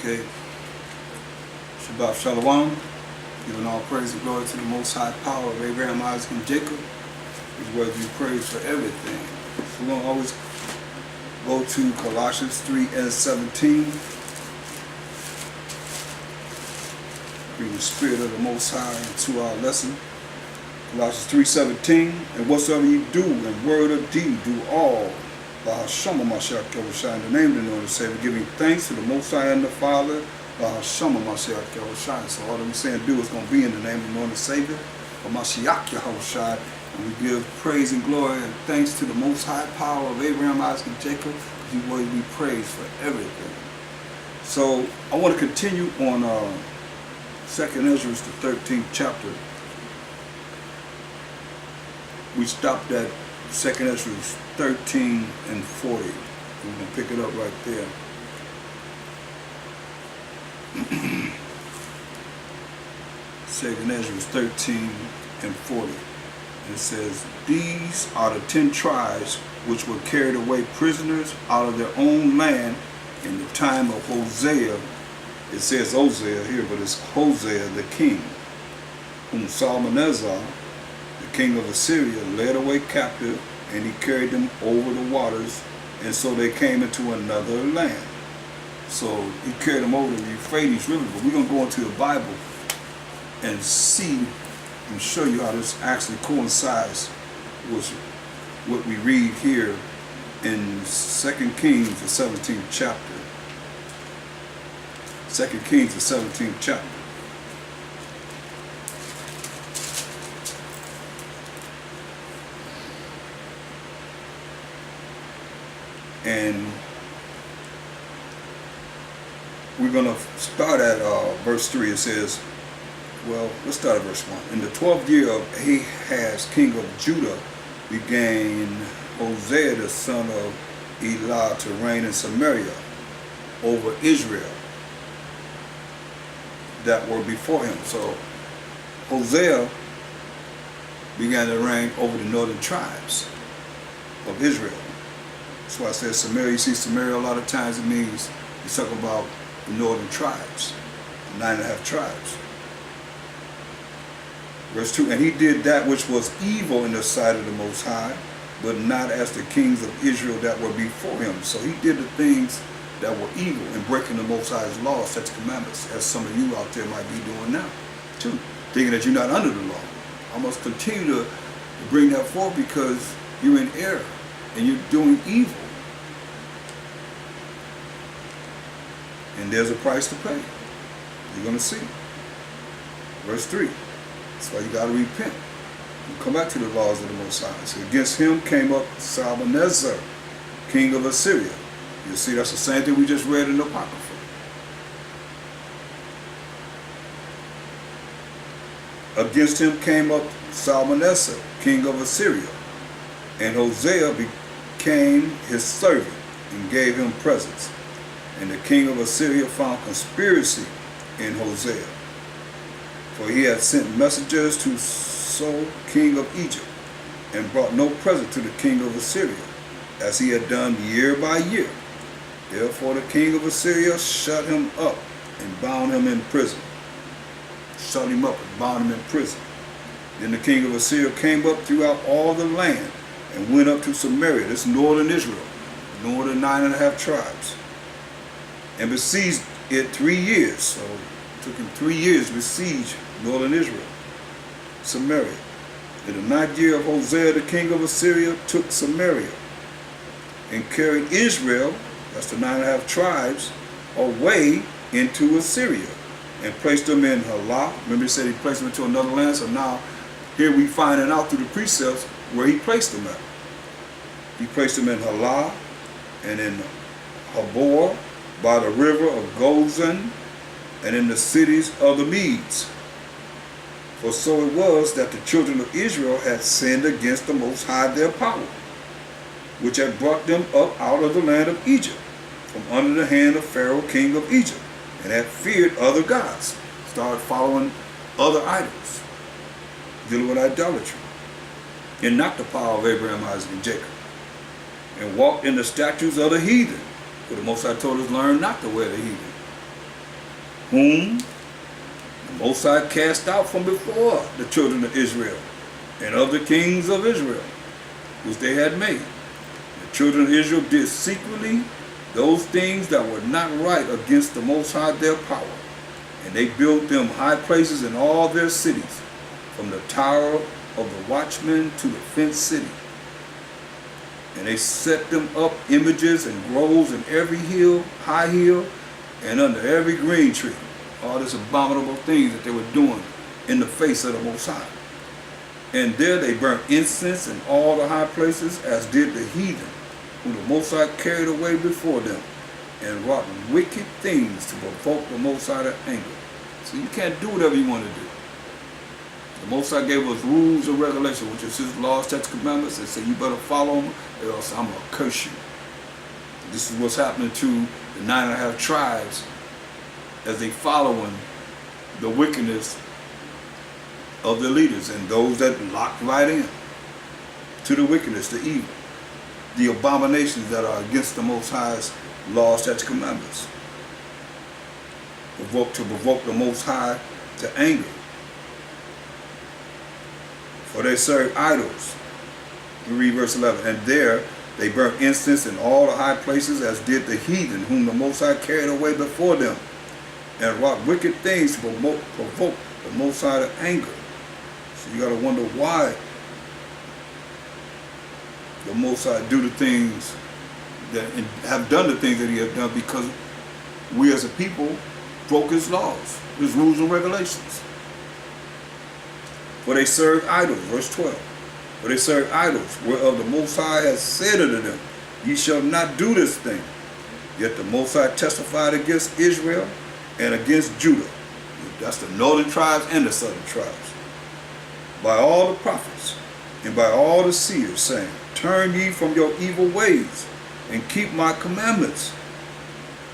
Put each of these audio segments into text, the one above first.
Okay. Shabbat Shalom. Giving all praise and glory to the Most High power of Abraham, Isaac, and Jacob. He's worthy to be praised for everything. So we're going to always go to Colossians 3 and 17. Bring the Spirit of the Most High into our lesson. Colossians 3:17. And whatsoever you do in word or deed, do all by Hashem Mashiach Yahushua, in the name of the Lord and Savior, giving thanks to the Most High and the Father, by Hashem Mashiach Yahushua. So all that we're saying do is going to be in the name of the Lord and Savior, of Mashiach Yahushua. And we give praise and glory and thanks to the Most High power of Abraham, Isaac, and Jacob, because He worthy to be praised for everything. So I want to continue on 2nd Esdras, the 13th chapter. We stopped at 2nd Esdras 13 and 40. We're going to pick it up right there. Second Esdras 13 and 40. And it says, these are the 10 tribes which were carried away prisoners out of their own land in the time of Hosea. It says Hosea here, but it's Hosea the king, whom Salmanasar, the king of Assyria, led away captive, and he carried them over the waters, and so they came into another land. So he carried them over the Euphrates River. But we're going to go into the Bible and see and show you how this actually coincides with what we read here in 2 Kings, the 17th chapter. 2 Kings, the 17th chapter. And we're going to start at verse 3. It says, well, let's start at verse 1. In the 12th year of Ahaz, king of Judah, began Hosea the son of Elah to reign in Samaria over Israel that were before him. So Hosea began to reign over the northern tribes of Israel. That's why I said Samaria. You see Samaria a lot of times, it means he's talking about the northern tribes, the 9.5 tribes. Verse 2, and he did that which was evil in the sight of the Most High, but not as the kings of Israel that were before him. So he did the things that were evil in breaking the Most High's law, such commandments, as some of you out there might be doing now, too, thinking that you're not under the law. I must continue to bring that forth because you're in error and you're doing evil. And there's a price to pay. You're going to see. Verse 3. That's why you got to repent. And come back to the laws of the Most High. So against him came up Salmanasar, king of Assyria. You see, that's the same thing we just read in the Apocrypha. Against him came up Salmanasar, king of Assyria. And Hosea became his servant and gave him presents. And the king of Assyria found conspiracy in Hosea, for he had sent messengers to So, king of Egypt, and brought no present to the king of Assyria, as he had done year by year. Therefore the king of Assyria shut him up and bound him in prison. Shut him up and bound him in prison. Then the king of Assyria came up throughout all the land and went up to Samaria, this northern Israel, northern 9.5 tribes, and besieged it 3 years. So it took him 3 years to besiege northern Israel, Samaria. In the 9th year of Hosea, the king of Assyria took Samaria and carried Israel, that's the 9.5 tribes, away into Assyria and placed them in Halah. Remember he said he placed them into another land, so now here we find it out through the precepts where he placed them at. He placed them in Halah and in Habor, by the river of Gozan, and in the cities of the Medes. For so it was that the children of Israel had sinned against the Most High their power, which had brought them up out of the land of Egypt, from under the hand of Pharaoh king of Egypt, and had feared other gods, started following other idols, dealing with idolatry, and not the power of Abraham, Isaac, and Jacob, and walked in the statutes of the heathen. For the Most High told us, learn not the way of the heathen. whom the Most High cast out from before the children of Israel, and of the kings of Israel, which they had made. The children of Israel did secretly those things that were not right against the Most High their power. And they built them high places in all their cities, from the tower of the watchman to the fenced city. And they set them up images and groves in every hill, high hill, and under every green tree. All these abominable things that they were doing in the face of the Most High. And there they burnt incense in all the high places, as did the heathen, whom the Most High carried away before them, and wrought wicked things to provoke the Most High to anger. So you can't do whatever you want to do. The Most High gave us rules and regulations, which is His laws, statutes, commandments, and said you better follow them, or else I'm going to curse you. This is what's happening to the 9.5 tribes as they following the wickedness of the leaders and those that locked right in to the wickedness, the evil, the abominations that are against the Most High's laws, statutes, commandments. To provoke the Most High to anger. For they serve idols. We read verse 11. And there they burnt incense in all the high places, as did the heathen, whom the Most High carried away before them, and wrought wicked things to provoke the Most High to anger. So you got to wonder why the Most High do the things that, and have done the things that He has done, because we as a people broke His laws, His rules and regulations. For they serve idols, verse 12. For they serve idols, whereof the Most High has said unto them, ye shall not do this thing. Yet the Most High testified against Israel and against Judah. That's the northern tribes and the southern tribes. By all the prophets and by all the seers, saying, turn ye from your evil ways, and keep my commandments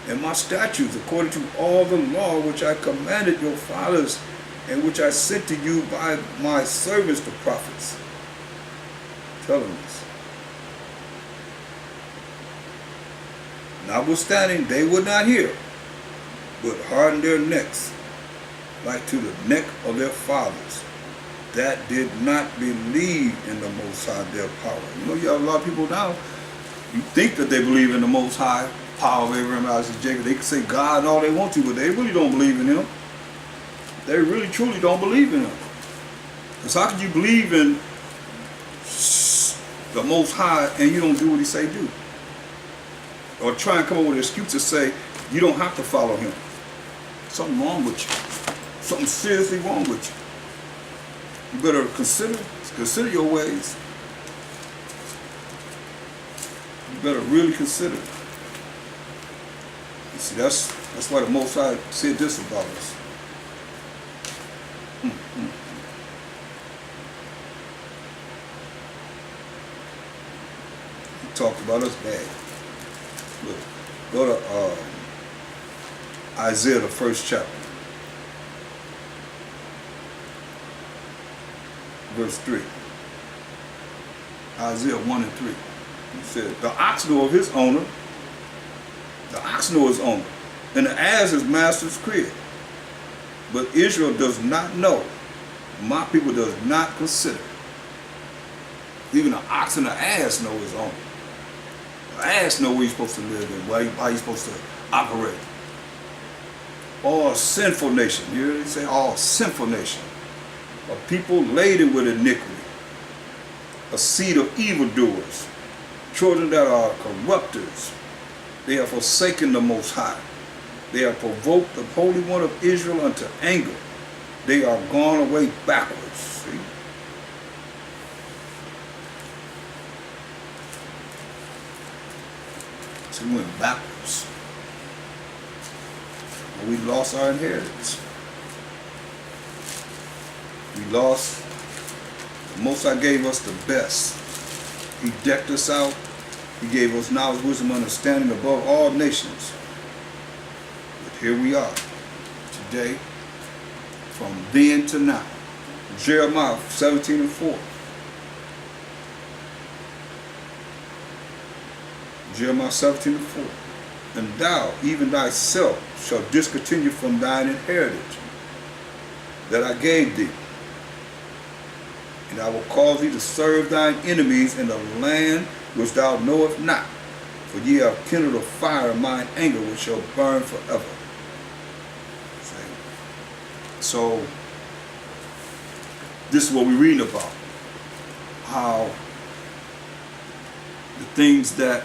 and my statutes, according to all the law which I commanded your fathers, and which I sent to you by my servants the prophets. Tell them this. Notwithstanding, they would not hear, but hardened their necks, like to the neck of their fathers, that did not believe in the Most High their power. You know, you have a lot of people now, you think that they believe in the Most High power of Abraham, Isaac, Jacob. They can say God all they want to, but they really don't believe in Him. They really, truly don't believe in Him. Because how can you believe in the Most High and you don't do what He say do? Or try and come up with an excuse to say you don't have to follow Him. Something wrong with you. Something seriously wrong with you. You better consider your ways. You better really consider. You see, that's why the Most High said this about us. He talked about us bad. Look, go to Isaiah, the 1st chapter, verse 3. Isaiah 1 and 3. He said, the ox know of his owner, the ox know his owner, and the ass his master's crib. But Israel does not know. My people does not consider. Even the ox and the ass know his owner. The ass know where he's supposed to live and how he's supposed to operate. All sinful nation. You hear what they say? All sinful nation. A people laden with iniquity. A seed of evildoers. Children that are corrupters. They have forsaken the Most High. They have provoked the Holy One of Israel unto anger. They are gone away backwards. See? So we went backwards. And we lost our inheritance. We lost. The Most High gave us the best. He decked us out. He gave us knowledge, wisdom, understanding above all nations. But here we are today, from then to now. Jeremiah 17 and 4. Jeremiah 17 and 4. and thou, even thyself, shalt discontinue from thine inheritance that I gave thee. And I will cause thee to serve thine enemies in the land which thou knowest not. For ye have kindled a fire of mine anger, which shall burn forever. So, this is what we're reading about. How the things that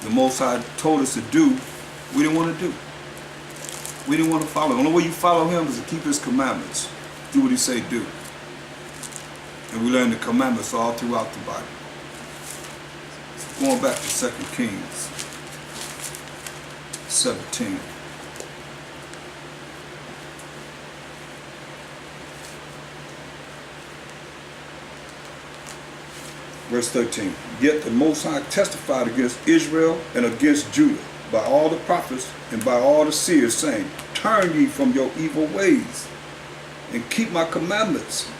the Most High told us to do, we didn't want to do. We didn't want to follow. The only way you follow him is to keep his commandments. Do what he say do. And we learn the commandments all throughout the Bible. So going back to 2 Kings 17. Verse 13. Yet the Most High testified against Israel and against Judah by all the prophets and by all the seers, saying, Turn ye from your evil ways, and keep my commandments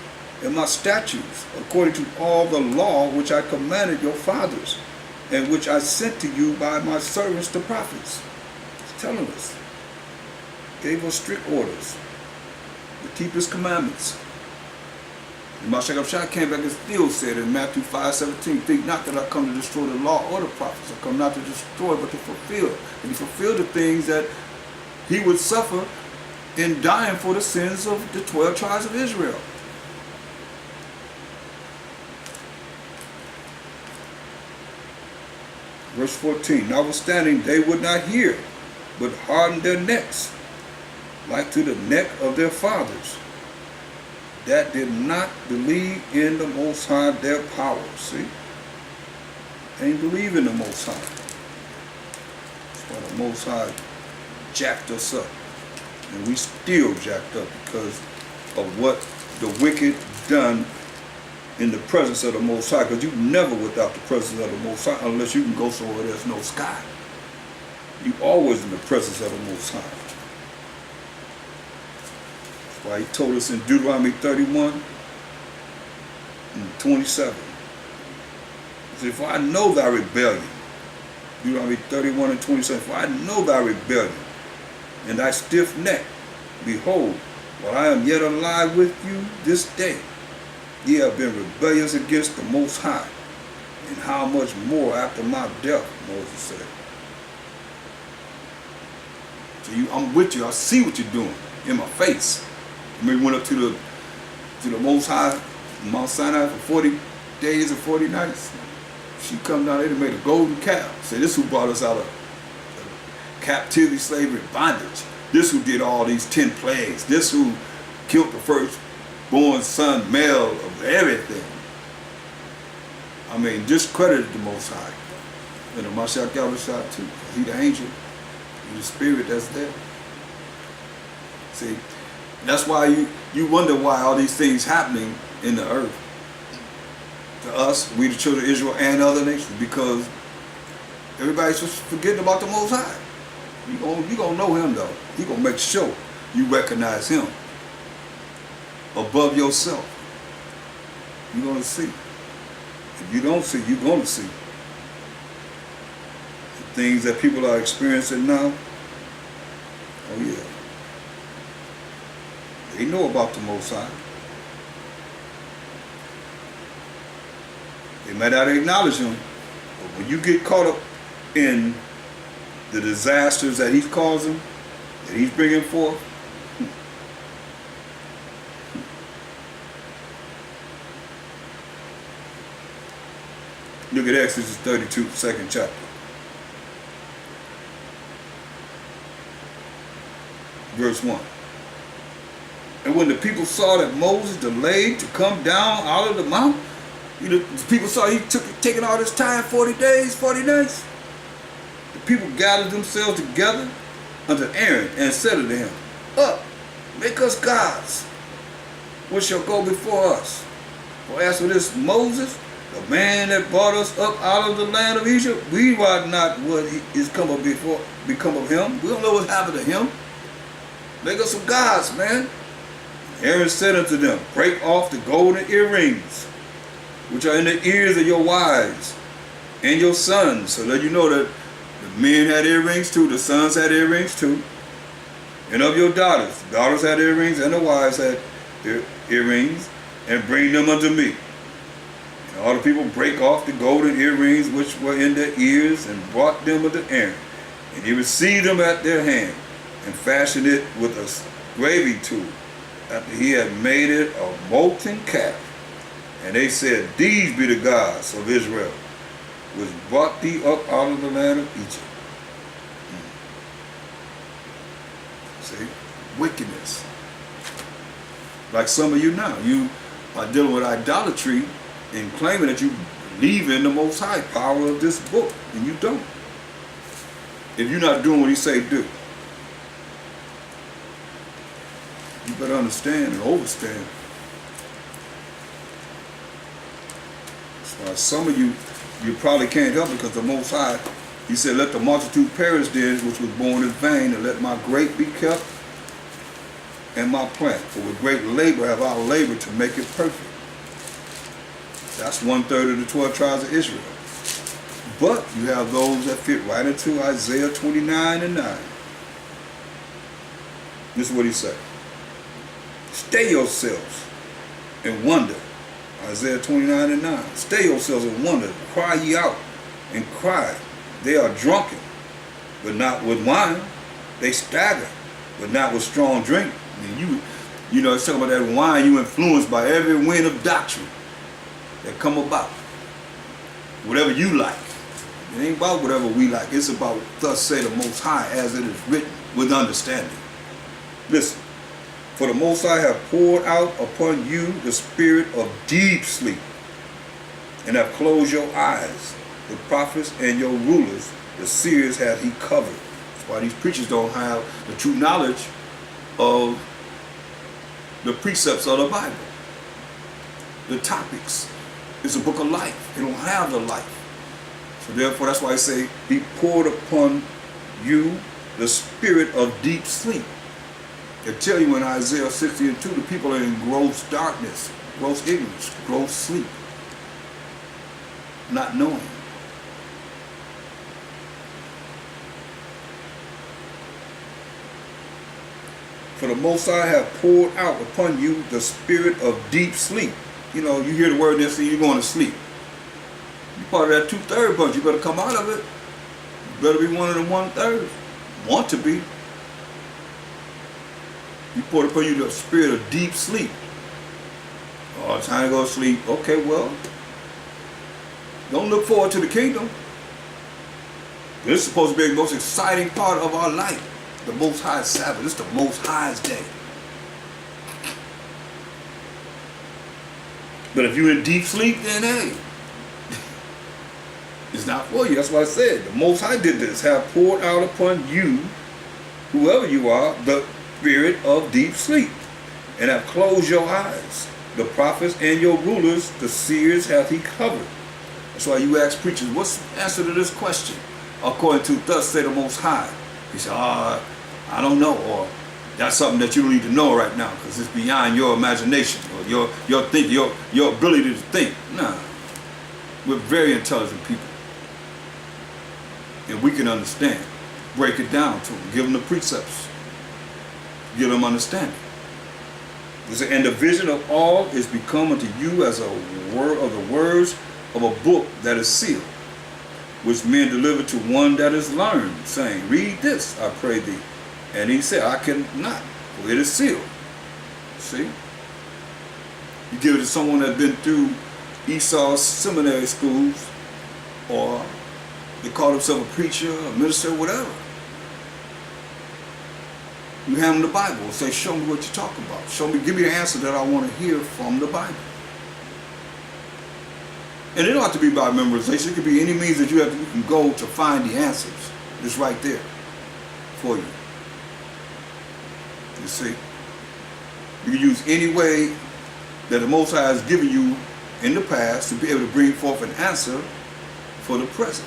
and my statutes, according to all the law which I commanded your fathers, and which I sent to you by my servants the prophets. He's telling us. Gave us strict orders to keep his commandments. And Mashiach came back and still said in Matthew 5:17, think not that I come to destroy the law or the prophets. I come not to destroy, but to fulfill. And he fulfilled the things that he would suffer in dying for the sins of the 12 tribes of Israel. Verse 14, notwithstanding they would not hear, but hardened their necks, like to the neck of their fathers, that did not believe in the Most High their power. See? They didn't believe in the Most High. That's why the Most High jacked us up. And we still jacked up because of what the wicked done in the presence of the Most High. Because you never without the presence of the Most High unless you can go somewhere there's no sky. You always in the presence of the Most High. Why he told us in Deuteronomy 31 and 27. He said, for I know thy rebellion. Deuteronomy 31 and 27. For I know thy rebellion and thy stiff neck. Behold, while I am yet alive with you this day, ye have been rebellious against the Most High. And how much more after my death, Moses said. So I'm with you. I see what you're doing in my face. We went up to the Most High, Mount Sinai for 40 days and 40 nights. She come down there and made a golden calf. Say, this who brought us out of captivity, slavery, bondage. This who did all these 10 plagues. This who killed the firstborn son, male of everything. I mean, discredited the Most High. And the Mashiach Yahushua too. He the angel. He the spirit that's there. See? That's why you wonder why all these things happening in the earth. To us, we the children of Israel and other nations, because everybody's just forgetting about the Most High. You gonna know him though. You gonna make sure you recognize him above yourself. You're gonna see. If you don't see, you're gonna see. The things that people are experiencing now, oh yeah. They know about the Most High. They might not acknowledge him, but when you get caught up in the disasters that he's causing, that he's bringing forth, look at Exodus 32, second chapter. Verse 1. And when the people saw that Moses delayed to come down out of the mount, the people saw he taking all this time, 40 days, 40 nights. The people gathered themselves together unto Aaron and said unto him, Up, make us gods, which shall go before us. For as for this Moses, the man that brought us up out of the land of Egypt, we wot not what is become of him. We don't know what happened to him. Make us some gods, man. Aaron said unto them, Break off the golden earrings, which are in the ears of your wives and your sons, so that you know that The men had earrings too, the sons had earrings too. And of your daughters, daughters had earrings, and the wives had earrings, and bring them unto me. And all the people break off the golden earrings which were in their ears, and brought them unto Aaron. And he received them at their hand, and fashioned it with a gravy tool, after he had made it a molten calf. And they said, These be the gods of Israel, which brought thee up out of the land of Egypt. See? Wickedness. Like some of you now. You are dealing with idolatry and claiming that you believe in the Most High power of this book, and you don't. If you're not doing what he say do. You better understand and overstand. That's why some of you probably can't help it, because the Most High, he said, let the multitude perish then, which was born in vain, and let my grape be kept and my plant. For with great labor have I labored to make it perfect. That's 1/3 of the 12 tribes of Israel. But you have those that fit right into Isaiah 29:9. This is what he said. Stay yourselves and wonder. Isaiah 29:9. Stay yourselves and wonder. Cry ye out and cry. They are drunken, but not with wine. They stagger, but not with strong drink. And you know, it's talking about that wine. You influenced by every wind of doctrine that come about. Whatever you like. It ain't about whatever we like. It's about thus say the Most High, as it is written, with understanding. Listen. For the Most High have poured out upon you the spirit of deep sleep, and have closed your eyes. The prophets and your rulers, the seers, hath he covered. That's why these preachers don't have the true knowledge of the precepts of the Bible. The topics. It's a book of life. They don't have the life. So therefore, that's why I say, he poured upon you the spirit of deep sleep. They tell you in Isaiah 60:2, the people are in gross darkness, gross ignorance, gross sleep, not knowing. For the Most High have poured out upon you the spirit of deep sleep. You know, you hear the word there, you're going to sleep. You're part of that 2/3 bunch. You better come out of it. You better be one of them 1/3. Want to be. He poured upon you the spirit of deep sleep. Oh, time to go to sleep. Okay, well, don't look forward to the kingdom. This is supposed to be the most exciting part of our life. The Most High Sabbath. This is the Most High's day. But if you're in deep sleep, then hey, it's not for you. That's what I said. The Most High did this. Have poured out upon you, whoever you are, the spirit of deep sleep, and have closed your eyes. The prophets and your rulers, the seers, hath he covered. That's why you ask preachers, what's the answer to this question? According to thus say the Most High. He said, I don't know, or that's something that you don't need to know right now, because it's beyond your imagination or your thinking, your ability to think. Nah. We're very intelligent people. And we can understand. Break it down to them. Give them the precepts. Give them understanding. And the vision of all is become unto you as a word of the words of a book that is sealed, which men deliver to one that is learned, saying, read this, I pray thee. And he said, I cannot, for it is sealed. See? You give it to someone that's been through Esau's seminary schools, or they call themselves a preacher, a minister, whatever. You hand them the Bible and say, show me what you're talking about. Show me, give me the answer that I want to hear from the Bible. And it don't have to be by memorization. It could be any means that you can go to find the answers. It's right there for you. You see? You can use any way that the Most High has given you in the past to be able to bring forth an answer for the present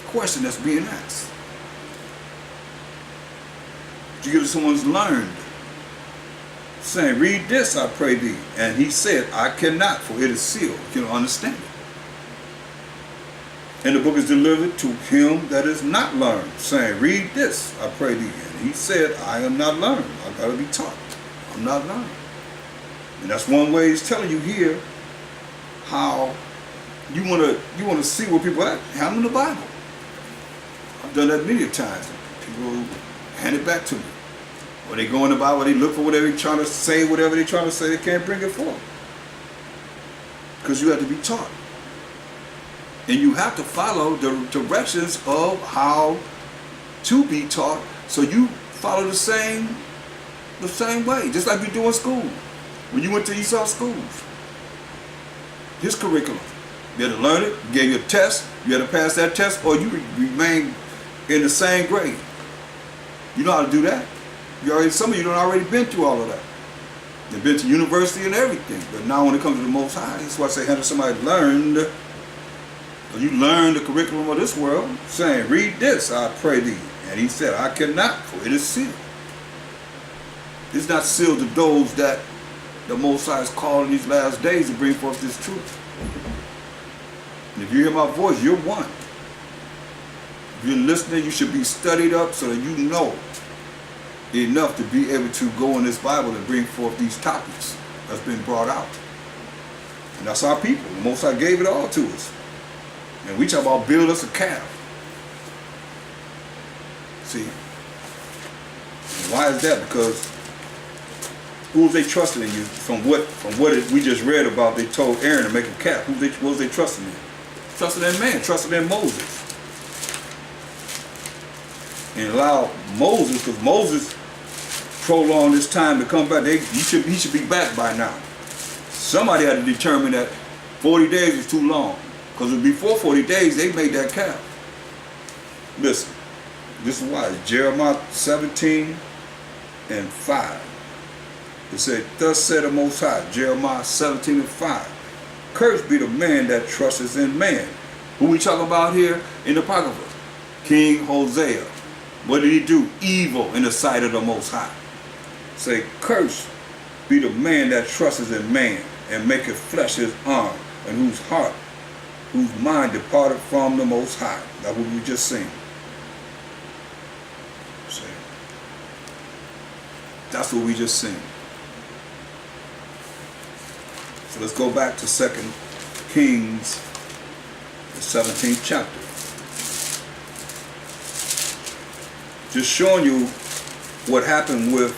question that's being asked. You give to someone's learned, saying, read this, I pray thee. And he said, I cannot, for it is sealed. You don't understand it. And the book is delivered to him that is not learned, saying, read this, I pray thee. And he said, I am not learned. I got to be taught. I'm not learned. And that's one way he's telling you here how you want to see where people are at. Hand them the Bible. I've done that many times. People hand it back to me. When they go in the Bible, they look for whatever they're trying to say, whatever they're trying to say, they can't bring it forth. Because you have to be taught. And you have to follow the directions of how to be taught, so you follow the same way, just like you do in school. When you went to Esau's schools, his curriculum, you had to learn it, you gave you a test, you had to pass that test, or you remain in the same grade. You know how to do that. Some of you done already been through all of that. You've been to university and everything, but now when it comes to the Most High, that's why I say, have somebody learned. You learn the curriculum of this world, saying, read this, I pray thee. And he said, I cannot, for it is sealed. It's not sealed to those that the Most High is calling these last days to bring forth this truth. And if you hear my voice, you're one. If you're listening, you should be studied up so that you know enough to be able to go in this Bible and bring forth these topics that's been brought out. And that's our people. The Most High gave it all to us. And we talk about build us a calf. See? Why is that? Because who was they trusting in you? From what we just read about, they told Aaron to make a calf. What was they trusting in? Trusting in man, trusting in Moses. And allow Moses, because Moses prolonged his time to come back. He should be back by now. Somebody had to determine that 40 days was too long. Because before 40 days, they made that calf. Listen, this is why. It's Jeremiah 17 and 5. It said, thus said the Most High, Jeremiah 17 and 5. Cursed be the man that trusteth in man. Who we talking about here in the Apocrypha? King Hosea. What did he do? Evil in the sight of the Most High. Say, cursed be the man that trusteth in man, and maketh flesh his arm, and whose mind departed from the Most High. That's what we just seen. See? That's what we just seen. So let's go back to 2 Kings, the 17th chapter. Just showing you what happened with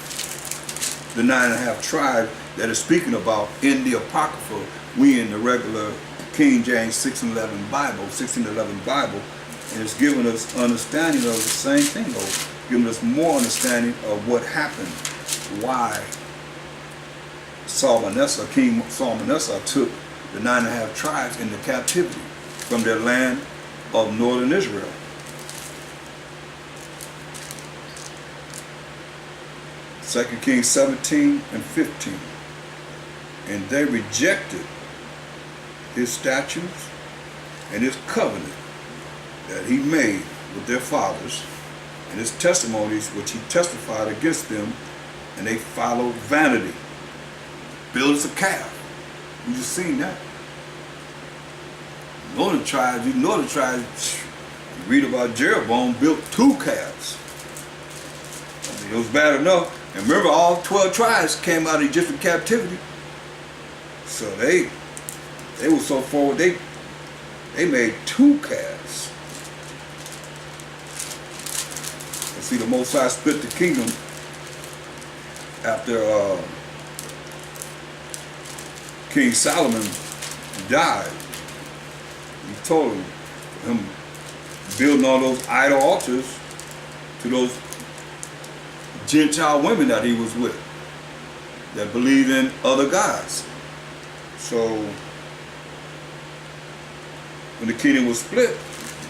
the 9.5 tribes that is speaking about in the Apocrypha. We in the regular King James 1611 Bible, and it's giving us understanding of the same thing, or giving us more understanding of what happened, why King Salmanessar took the 9.5 tribes into captivity from their land of northern Israel. Second Kings 17 and 15. And they rejected his statutes and his covenant that he made with their fathers, and his testimonies which he testified against them, and they followed vanity. Build us a calf. We just seen that. Northern tribes, you read about Jeroboam built 2 calves. I mean, it was bad enough. And remember, all 12 tribes came out of Egyptian captivity. So they were so forward, they made 2 calves. And see, the Most High split the kingdom after King Solomon died. He told him building all those idol altars to those Gentile women that he was with that believed in other gods. So when the kingdom was split,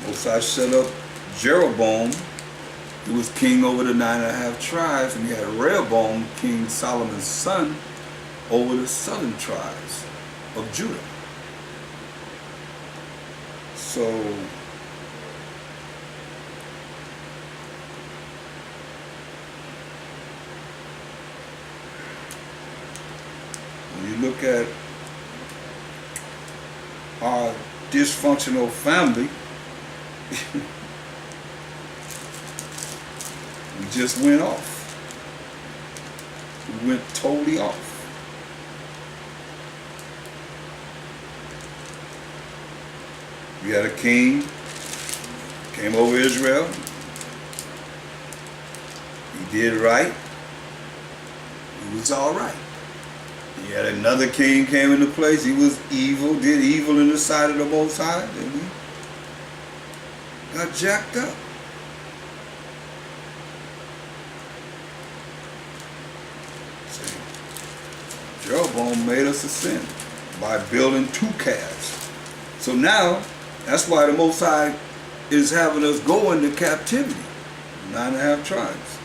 Mosiah set up Jeroboam, who was king over the 9.5 tribes, and he had Rehoboam, King Solomon's son, over the southern tribes of Judah. So when you look at our dysfunctional family, We just went off. We went totally off. We had a king, came over Israel. He did right. He was all right. He had another king came into place. He was evil, did evil in the sight of the Most High. And we got jacked up. See, Jeroboam made us a sin by building two calves. So now, that's why the Most High is having us go into captivity. 9.5 tribes.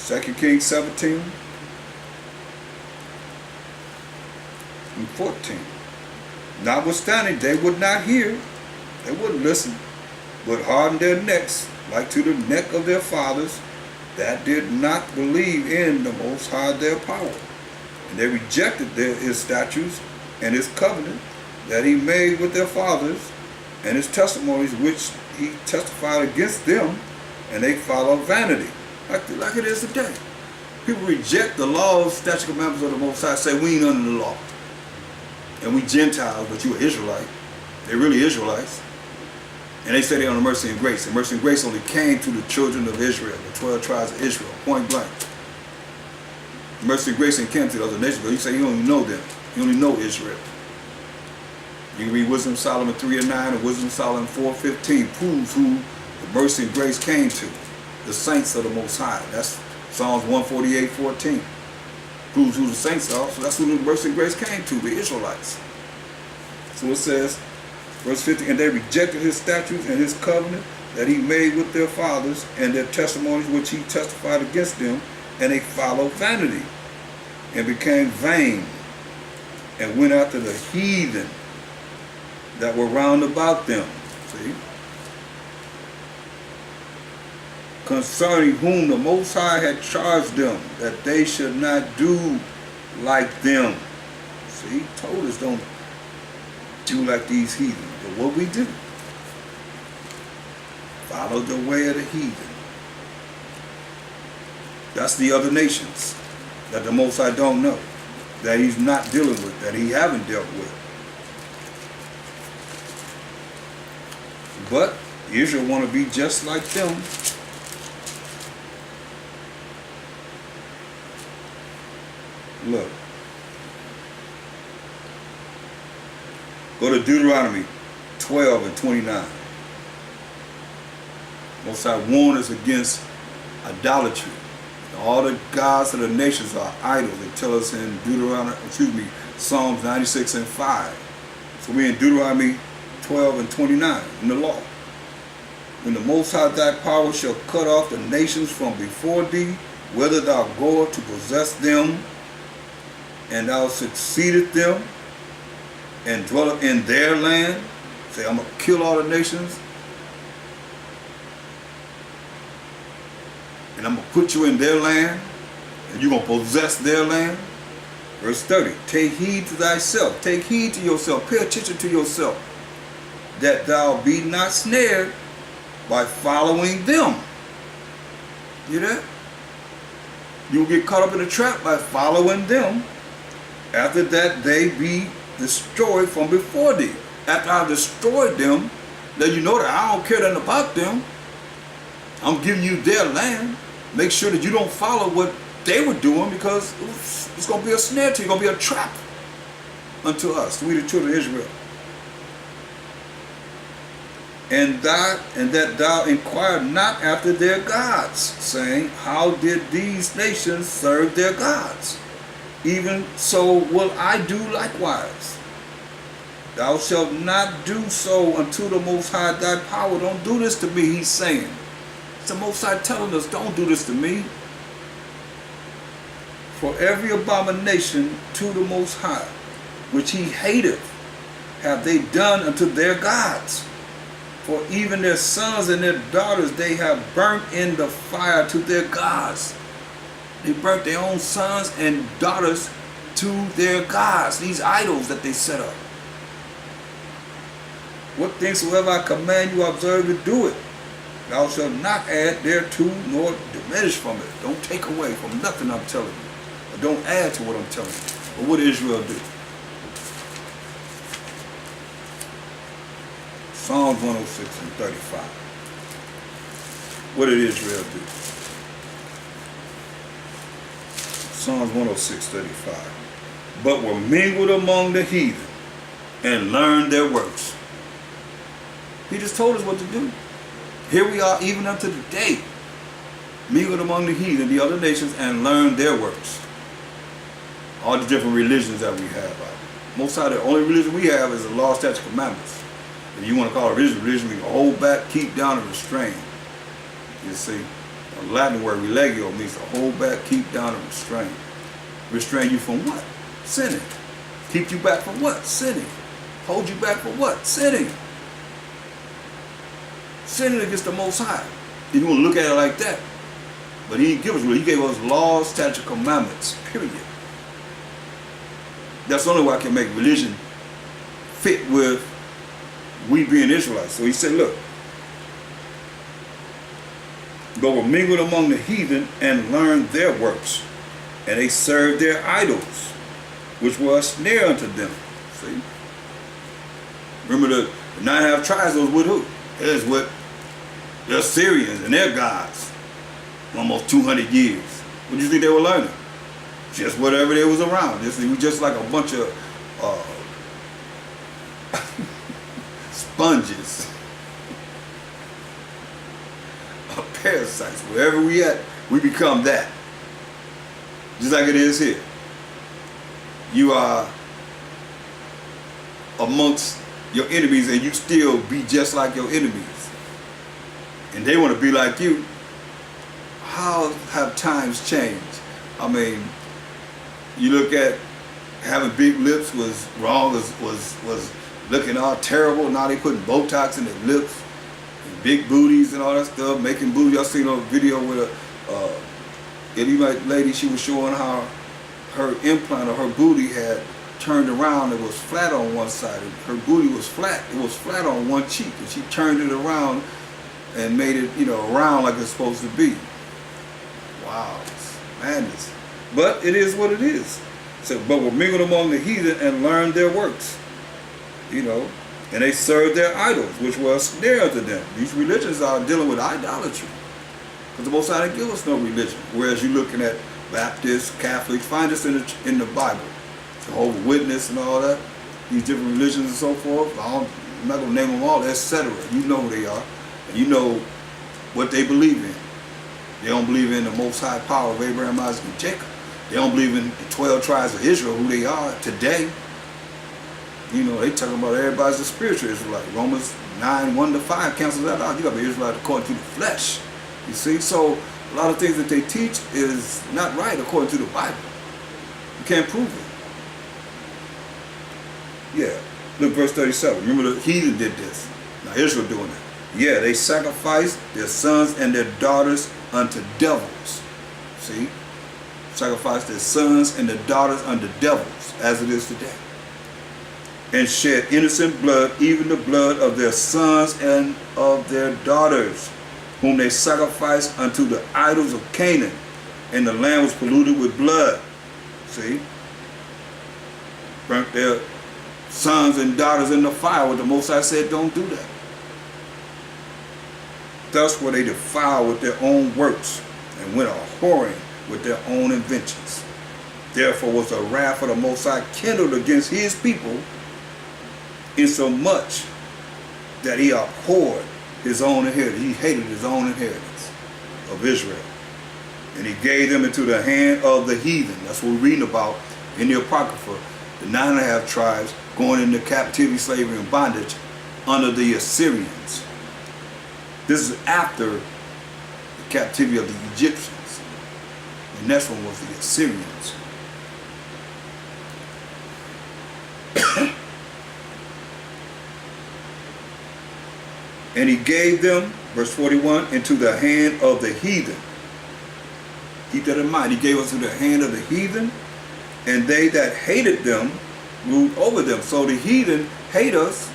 2 Kings 17 and 14. Notwithstanding, they would not hear, they wouldn't listen, but hardened their necks like to the neck of their fathers that did not believe in the Most High their power. And they rejected his statutes and his covenant that he made with their fathers, and his testimonies which he testified against them, and they followed vanity. Like it is today. People reject the laws, statute, commandments of the Most High, say we ain't under the law. And we Gentiles, but you are Israelite. They're really Israelites. And they say they're on the mercy and grace. And mercy and grace only came to the children of Israel, the 12 tribes of Israel, point blank. Mercy and grace ain't came to the other nations, but you say you don't even know them. You only know Israel. You can read Wisdom of Solomon 3:9 and Wisdom of Solomon 4:15 proves who the mercy and grace came to. The saints of the Most High. That's Psalms 148:14. Proves who the saints are. So that's who the mercy and grace came to, the Israelites. So it says, verse 50, and they rejected his statutes and his covenant that he made with their fathers, and their testimonies which he testified against them, and they followed vanity, and became vain, and went after the heathen that were round about them. See? Concerning whom the Most High had charged them that they should not do like them. See, he told us don't do like these heathen. But what we do? Follow the way of the heathen. That's the other nations that the Most High don't know, that he's not dealing with, that he haven't dealt with. But Israel want to be just like them. Look. Go to Deuteronomy 12 and 29. Most High warned us against idolatry. All the gods of the nations are idols. They tell us in Psalms 96 and 5. So we're in Deuteronomy 12 and 29 in the law. When the Most High thy power shall cut off the nations from before thee, whether thou goest to possess them, and thou succeeded them, and dwell in their land. Say, I'm going to kill all the nations, and I'm going to put you in their land, and you're going to possess their land. Verse 30, take heed to thyself, take heed to yourself, pay attention to yourself, that thou be not snared by following them. You hear that? You'll get caught up in a trap by following them. After that, they be destroyed from before thee. After I've destroyed them, then you know that I don't care nothing about them. I'm giving you their land. Make sure that you don't follow what they were doing, because it's going to be a snare to you. It's going to be a trap unto us, we the children of Israel. And that thou inquire not after their gods, saying, how did these nations serve their gods? Even so will I do likewise. Thou shalt not do so unto the Most High thy power. Don't do this to me, he's saying. It's the Most High telling us, don't do this to me. For every abomination to the Most High, which he hateth, have they done unto their gods. For even their sons and their daughters they have burnt in the fire to their gods. They burnt their own sons and daughters to their gods, these idols that they set up. What things soever I command you, observe to do it. Thou shalt not add thereto nor diminish from it. Don't take away from nothing I'm telling you. Or don't add to what I'm telling you. But what did Israel do? Psalms 106 and 35. What did Israel do? Psalms 106, 35. But were mingled among the heathen and learned their works. He just told us what to do. Here we are even unto the day. Mingled among the heathen, the other nations, and learned their works. All the different religions that we have. Most of the only religion we have is the law, statutes, commandments. If you want to call it religion, we can hold back, keep down, and restrain. You see, the Latin word religio means to hold back, keep down, and restrain. Restrain you from what? Sinning. Keep you back from what? Sinning. Hold you back from what? Sinning. Sinning against the Most High. If you want to look at it like that. But he didn't give us really. He gave us laws, statutes, commandments, period. That's the only way I can make religion fit with we being Israelites. So he said, look, but were mingled among the heathen and learned their works, and they served their idols, which were a snare unto them. See? Remember the 9.5 tribes was with who? It was with the Assyrians and their gods. Almost 200 years. What do you think they were learning? Just whatever they was around. It was just like a bunch of sponges. Parasites. Wherever we at, we become that. Just like it is here. You are amongst your enemies and you still be just like your enemies. And they want to be like you. How have times changed? I mean, you look at having big lips was wrong, was looking all terrible. Now they putting Botox in their lips, and big booties and all that stuff, making booty. I seen a video with a Edomite lady. She was showing how her implant or her booty had turned around. It was flat on one side. Her booty was flat. It was flat on one cheek, and she turned it around and made it, round like it's supposed to be. Wow, it's madness. But it is what it is. So, but were mingled among the heathen and learned their works. And they served their idols, which were a snare to them. These religions are dealing with idolatry. Because the Most High didn't give us no religion. Whereas you're looking at Baptists, Catholics, find us in the Bible. Jehovah's Witness and all that. These different religions and so forth. I'm not going to name them all, etc. You know who they are. And you know what they believe in. They don't believe in the Most High power of Abraham, Isaac, and Jacob. They don't believe in the 12 tribes of Israel, who they are today. They talking about everybody's a spiritual Israelite. Romans 9:1-5 cancels that out. You got to be Israelite according to the flesh. You see? So a lot of things that they teach is not right according to the Bible. You can't prove it. Yeah. Look, verse 37. Remember the heathen did this. Now Israel doing it. Yeah, they sacrificed their sons and their daughters unto devils. See? Sacrificed their sons and their daughters unto devils, as it is today. And shed innocent blood, even the blood of their sons and of their daughters, whom they sacrificed unto the idols of Canaan, and the land was polluted with blood. See? Burnt their sons and daughters in the fire, what the Most High said, don't do that. Thus were they defiled with their own works, and went a-whoring with their own inventions. Therefore was the wrath of the Most High kindled against his people, insomuch that he abhorred his own inheritance. He hated his own inheritance of Israel. And he gave them into the hand of the heathen. That's what we're reading about in the Apocrypha. The 9.5 tribes going into captivity, slavery, and bondage under the Assyrians. This is after the captivity of the Egyptians. The next one was the Assyrians. And he gave them, verse 41, into the hand of the heathen. Keep that in mind. He gave us into the hand of the heathen, and they that hated them ruled over them. So the heathen hate us,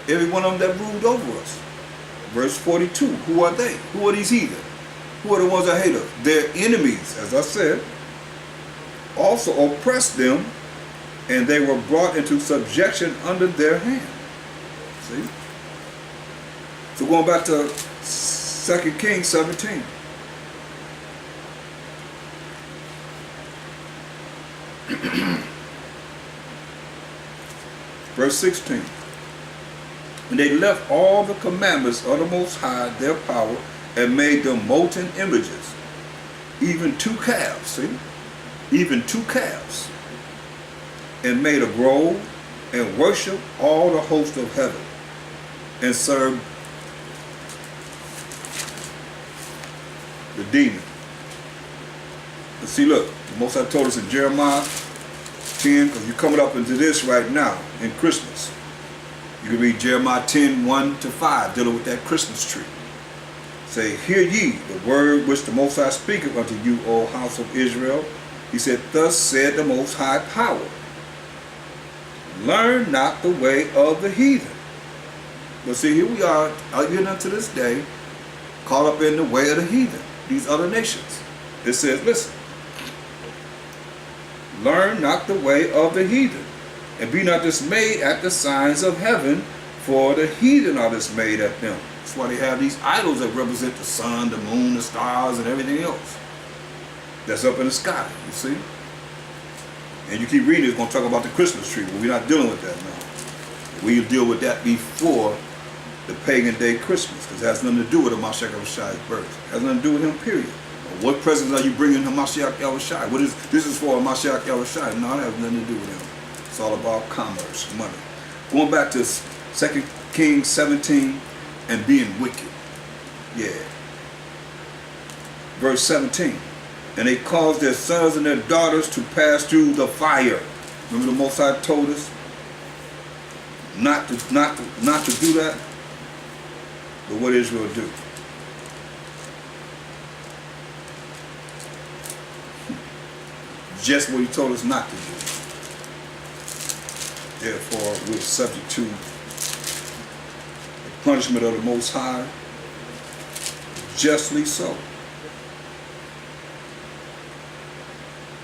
every one of them that ruled over us. Verse 42, who are they? Who are these heathen? Who are the ones that hate us? Their enemies, as I said, also oppressed them, and they were brought into subjection under their hand. See? So going back to 2 Kings 17. Verse 16. And they left all the commandments of the Most High, their power, and made them molten images, even 2 calves, see? Even 2 calves, and made a grove, and worshiped all the host of heaven, and served the demon. But see, look, the Most High told us in Jeremiah 10, because you're coming up into this right now in Christmas. You can read Jeremiah 10, 1-5, dealing with that Christmas tree. Say, hear ye the word which the Most High speaketh unto you, O house of Israel. He said, thus said the Most High power. Learn not the way of the heathen. But see, here we are, even unto this day, caught up in the way of the heathen, these other nations. It says, listen, learn not the way of the heathen, and be not dismayed at the signs of heaven, for the heathen are dismayed at them. That's why they have these idols that represent the sun, the moon, the stars, and everything else that's up in the sky, you see? And you keep reading, it's going to talk about the Christmas tree, but we're not dealing with that now. We'll deal with that before the pagan day Christmas, because it has nothing to do with the Mashiach Yahushua's birth. It has nothing to do with him, period. What presents are you bringing to Mashiach Yahushua? This is for Mashiach Yahushua. No, it has nothing to do with him. It's all about commerce, money. Going back to 2 Kings 17 and being wicked. Yeah. Verse 17. And they caused their sons and their daughters to pass through the fire. Remember the Most High told us not to do that? But what Israel do? Just what he told us not to do. Therefore, we're subject to the punishment of the Most High, justly so.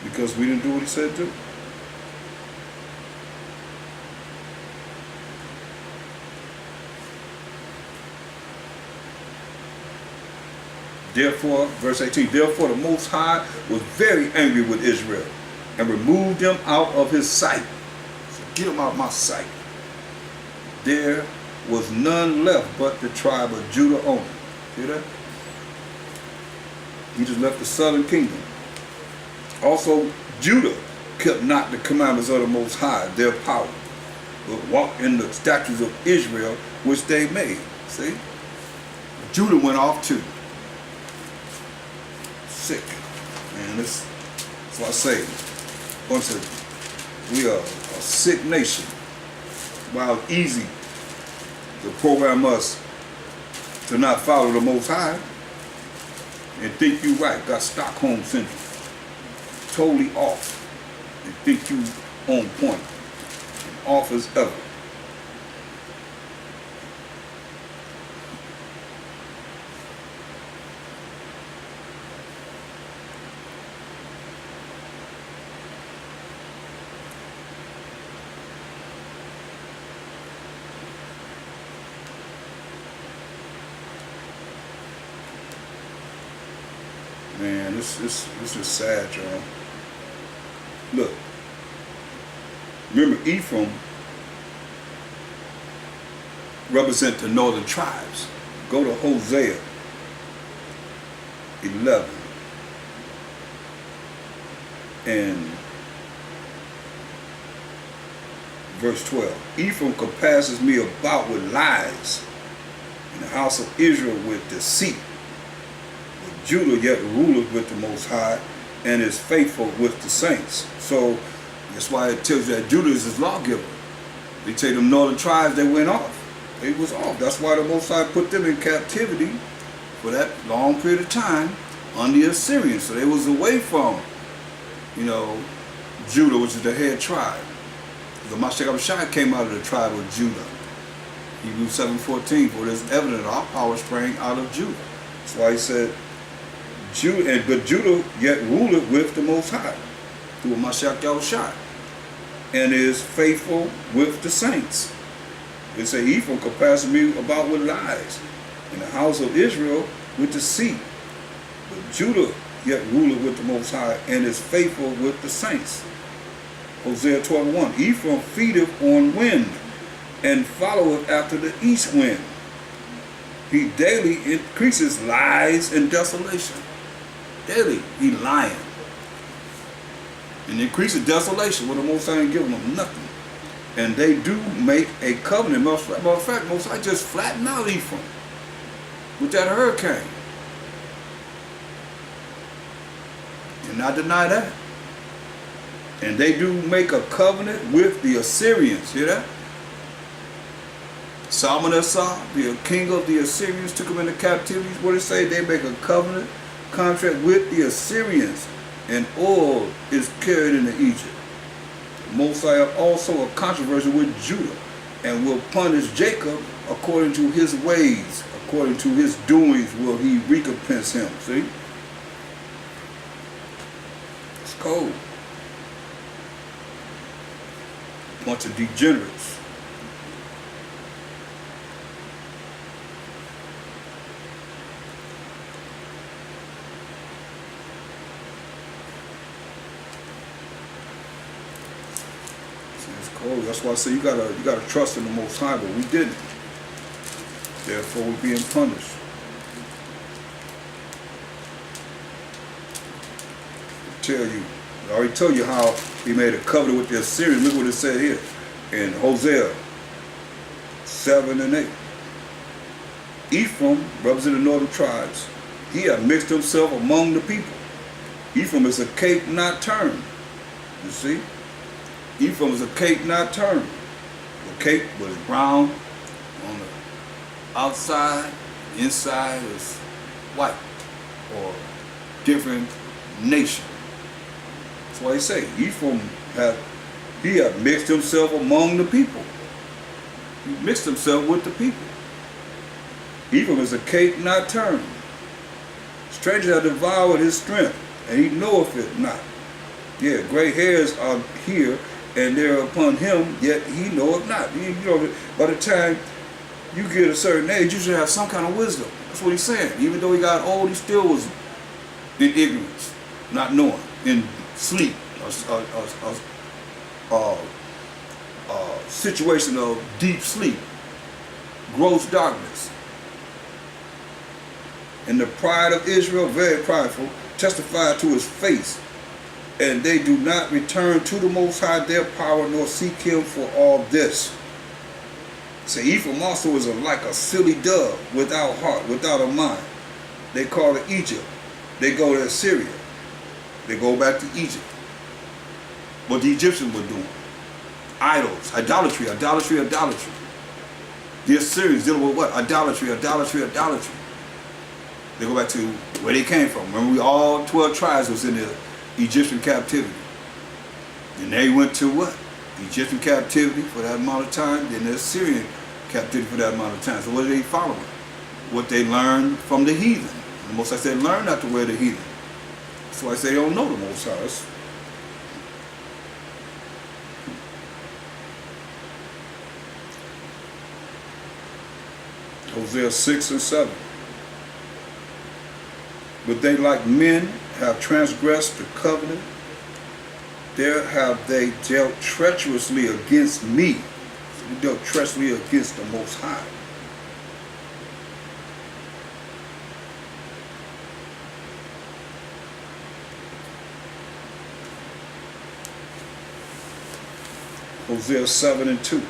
Because we didn't do what he said to do. Therefore, verse 18, therefore the Most High was very angry with Israel and removed them out of his sight. So get them out of my sight. There was none left but the tribe of Judah only. See that? He just left the southern kingdom. Also, Judah kept not the commandments of the Most High, their power, but walked in the statutes of Israel, which they made. See? Judah went off too. Sick. Man, that's what I say. We are a sick nation. While it's easy to program us to not follow the Most High and think you right, got Stockholm syndrome. Totally off. And think you on point. And off as ever. Man, this is sad, y'all. Look, remember Ephraim represent the northern tribes. Go to Hosea 11 and verse 12. Ephraim compasses me about with lies, and the house of Israel with deceit. Judah yet ruleth with the Most High, and is faithful with the saints. So that's why it tells you that Judah is his lawgiver. They take them northern tribes, they went off. They was off. That's why the Most High put them in captivity for that long period of time under the Assyrians. So they was away from, Judah, which is the head tribe. The Mashiach Yahushua came out of the tribe of Judah. Hebrews 7:14, for it is evident our power sprang out of Judah. That's why he said, but Judah yet ruleth with the Most High, through Mashiach Yahushua, and is faithful with the saints. They say Ephraim compares me about with lies, and the house of Israel with deceit. But Judah yet ruleth with the Most High, and is faithful with the saints. Hosea 12:1, Ephraim feedeth on wind, and followeth after the east wind. He daily increases lies and desolation. Daily, he lying. And increases desolation when the Most High ain't giving them nothing. And they do make a covenant. Matter of fact, Most High just flattened out Ephraim with that hurricane. And I deny that. And they do make a covenant with the Assyrians. Hear that? Salmanessar, the king of the Assyrians, took him into captivity. What did it say? They make a covenant contract with the Assyrians, and oil is carried into Egypt. Most High also a controversy with Judah, and will punish Jacob according to his ways, according to his doings will he recompense him. See? It's cold. Bunch of degenerates. Oh, that's why I say you gotta trust in the Most High, but we didn't. Therefore, we're being punished. I already told you how he made a covenant with the Assyrians. Look what it said here in Hosea 7 and 8. Ephraim representing the northern tribes. He had mixed himself among the people. Ephraim is a cake not turned. You see? Ephraim is a cake not turned. A cake was brown on the outside, inside is white, or different nation. That's why he say Ephraim had mixed himself among the people. He mixed himself with the people. Ephraim is a cake not turned. Strangers have devoured his strength, and he knoweth it not. Yeah, gray hairs are here, and they're upon him, yet he knoweth not. You know, by the time you get a certain age, you should have some kind of wisdom. That's what he's saying. Even though he got old, he still was in ignorance, not knowing, in sleep, a situation of deep sleep, gross darkness. And the pride of Israel, very prideful, testified to his face. And they do not return to the Most High their power, nor seek him for all this. So Ephraim also is like a silly dove, without heart, without a mind. They call it Egypt. They go to Assyria. They go back to Egypt. What the Egyptians were doing. Idols, idolatry, idolatry, idolatry. The Assyrians dealing with what? Idolatry, idolatry, idolatry. They go back to where they came from. Remember, all 12 tribes was in the Egyptian captivity. And they went to what? The Egyptian captivity for that amount of time, then the Assyrian captivity for that amount of time. So what are they following? What they learned from the heathen. And the Most High said, learn not to wear the heathen. That's why I say they don't know the Most High. Hosea 6 and 7. But they like men have transgressed the covenant, there have they dealt treacherously against me. So they dealt treacherously against the Most High. Hosea 7 and 2.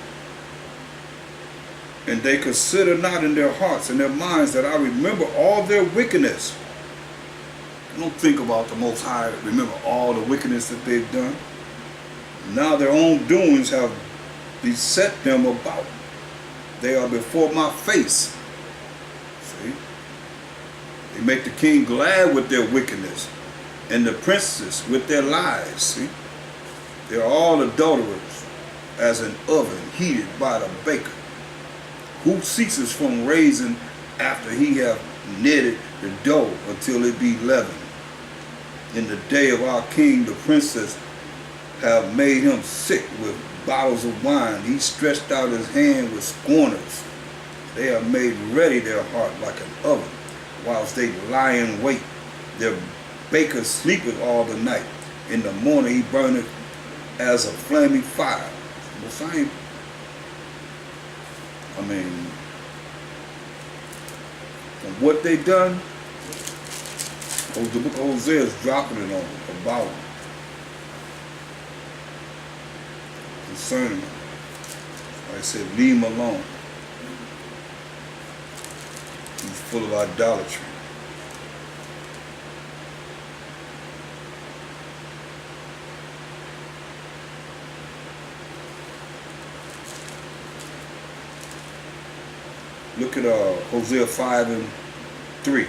And they consider not in their hearts and their minds that I remember all their wickedness. Don't think about the Most High. Remember all the wickedness that they've done. Now their own doings have beset them about. They are before my face. See? They make the king glad with their wickedness, and the princes with their lies. See? They are all adulterers, as an oven heated by the baker. who ceases from raising after he have kneaded the dough until it be leavened? In the day of our king, the princes have made him sick with bottles of wine. He stretched out his hand with scorners. They have made ready their heart like an oven, whilst they lie in wait. Their baker sleepeth all the night. In the morning he burneth as a flaming fire. The same. I mean, from what they done, the book of Hosea is dropping it on them, about them, concerning them. Like I said, leave him alone. He's full of idolatry. Look at Hosea 5:3.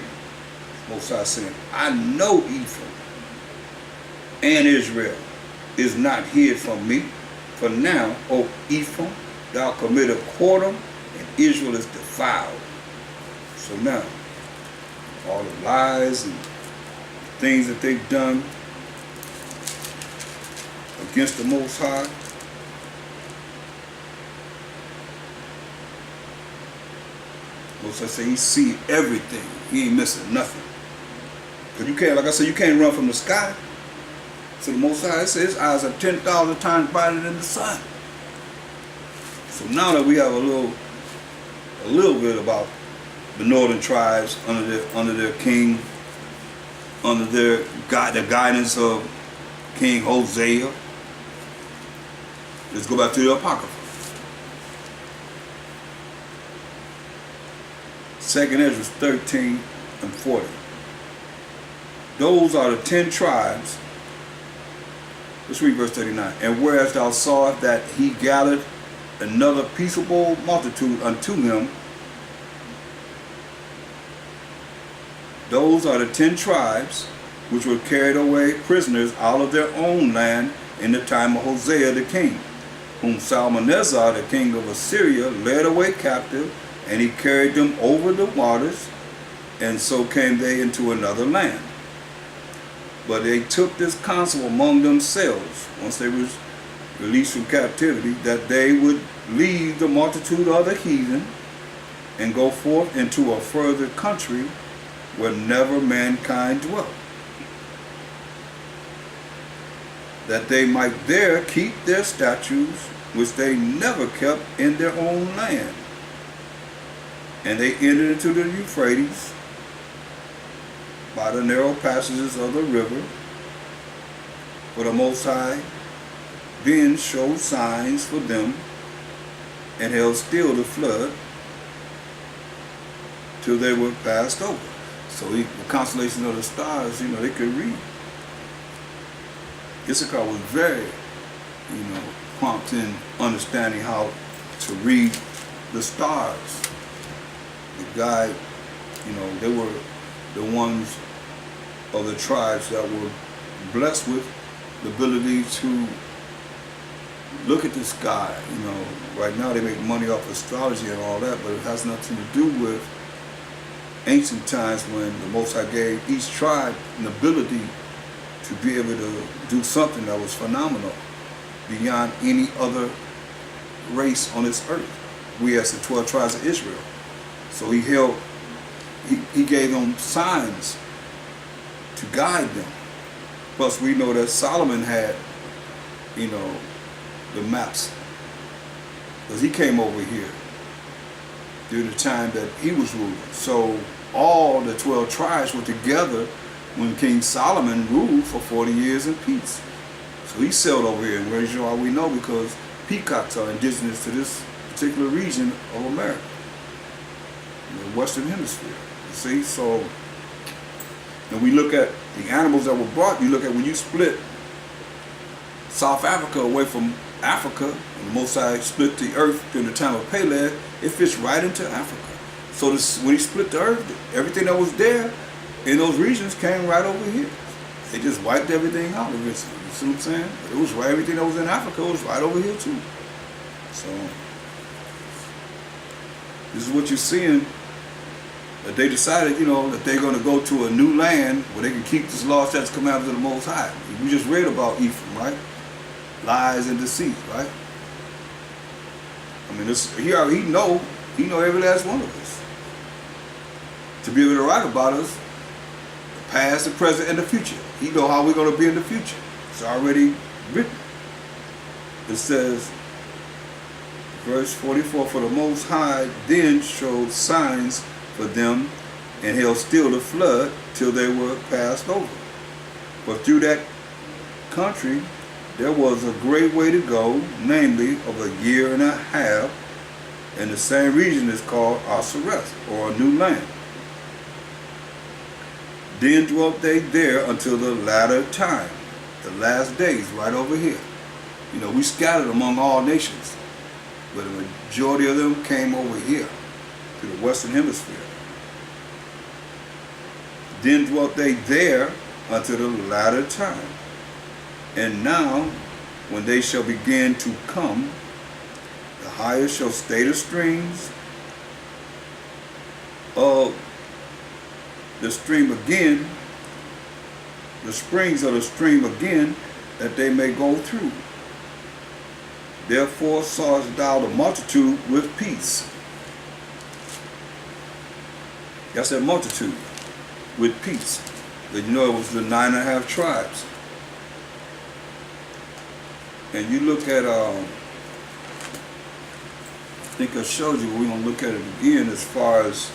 Most High saying, I know Ephraim and Israel is not hid from me. For now, O Ephraim, thou commit a whoredom, and Israel is defiled. So now, all the lies and things that they've done against the Most High, Most High say he see everything. He ain't missing nothing. Because you can't, like I said, you can't run from the sky. So the Most High says his eyes are 10,000 times brighter than the sun. So now that we have a little bit about the northern tribes under their king, under the guidance of King Hosea, let's go back to the Apocrypha. 2nd Esdras 13:40. Those are the 10 tribes. Let's read verse 39. And whereas thou sawest that he gathered another peaceable multitude unto him, those are the 10 tribes which were carried away prisoners out of their own land in the time of Hosea the king, whom Salmanessar the king of Assyria led away captive, and he carried them over the waters, and so came they into another land. But they took this counsel among themselves, once they was released from captivity, that they would leave the multitude of the heathen and go forth into a further country where never mankind dwelt, that they might there keep their statutes, which they never kept in their own land. And they entered into the Euphrates by the narrow passages of the river. For the Most High then showed signs for them, and held still the flood till they were passed over. So the constellation of the stars, they could read. Issachar was very, prompt in understanding how to read the stars. The guy, they were the ones of the tribes that were blessed with the ability to look at the sky. Right now they make money off astrology and all that, but it has nothing to do with ancient times when the Most High gave each tribe an ability to be able to do something that was phenomenal beyond any other race on this earth. We as the 12 tribes of Israel. So he gave them signs to guide them. Plus we know that Solomon had, the maps, because he came over here during the time that he was ruling. So all the 12 tribes were together when King Solomon ruled for 40 years in peace. So he sailed over here, and where's why we know, because peacocks are indigenous to this particular region of America, the Western Hemisphere. You see, so when we look at the animals that were brought, you look at when you split South Africa away from Africa, and the Most High split the earth during the time of Peleg, it fits right into Africa. So when he split the earth, everything that was there in those regions came right over here. They just wiped everything out eventually. You see what I'm saying? It was right, everything that was in Africa was right over here too. So This is what you're seeing, that they decided, that they're going to go to a new land where they can keep this law, statutes, commandments of the Most High. We just read about Ephraim, right? Lies and deceit, right? I mean, he know every last one of us. To be able to write about us, the past, the present, and the future. He know how we're going to be in the future. It's already written. It says, verse 44, for the Most High then showed signs for them, and held still the flood till they were passed over. But through that country there was a great way to go, namely of a year and a half, and the same region is called Esdras, or a new land. Then dwelt they there until the latter time, the last days, right over here. We scattered among all nations, but the majority of them came over here to the Western Hemisphere. Then dwelt they there until the latter time. And now, when they shall begin to come, the highest shall stay the streams of the stream again, the springs of the stream again, that they may go through. Therefore sawest thou the multitude with peace. That's that multitude with peace. But it was the 9.5 tribes. And you look at, I think I showed you, we're going to look at it again as far as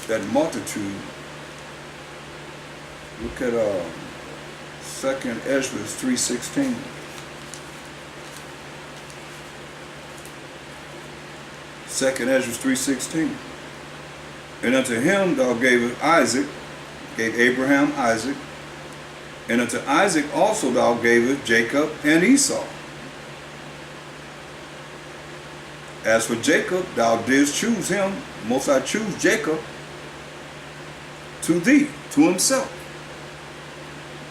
that multitude. Look at 2nd Esdras 3:16. Second Esdras 3:16. And unto him thou gavest Isaac, gave Abraham Isaac, and unto Isaac also thou gavest Jacob and Esau. As for Jacob, thou didst choose him, most I choose Jacob to thee, to himself.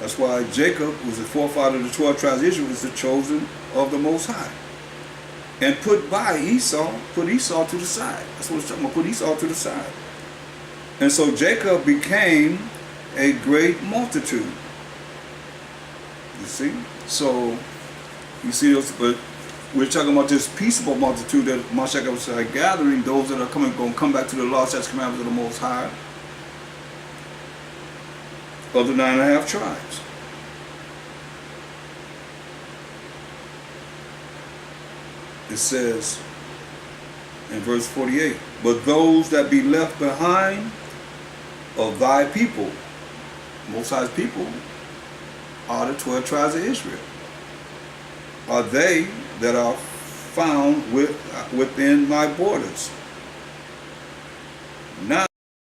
That's why Jacob was the forefather of the 12 tribes of Israel, was the chosen of the Most High. And put Esau to the side. That's what it's talking about, put Esau to the side. And so Jacob became a great multitude. You see? So, you see those, but we're talking about this peaceable multitude that Mashiach was gathering, those that are going to come back to the law, statutes, commandments of the Most High, of the 9.5 tribes. It says in verse 48, but those that be left behind of thy people, Most High's people, are the 12 tribes of Israel, are they that are found within my borders. Now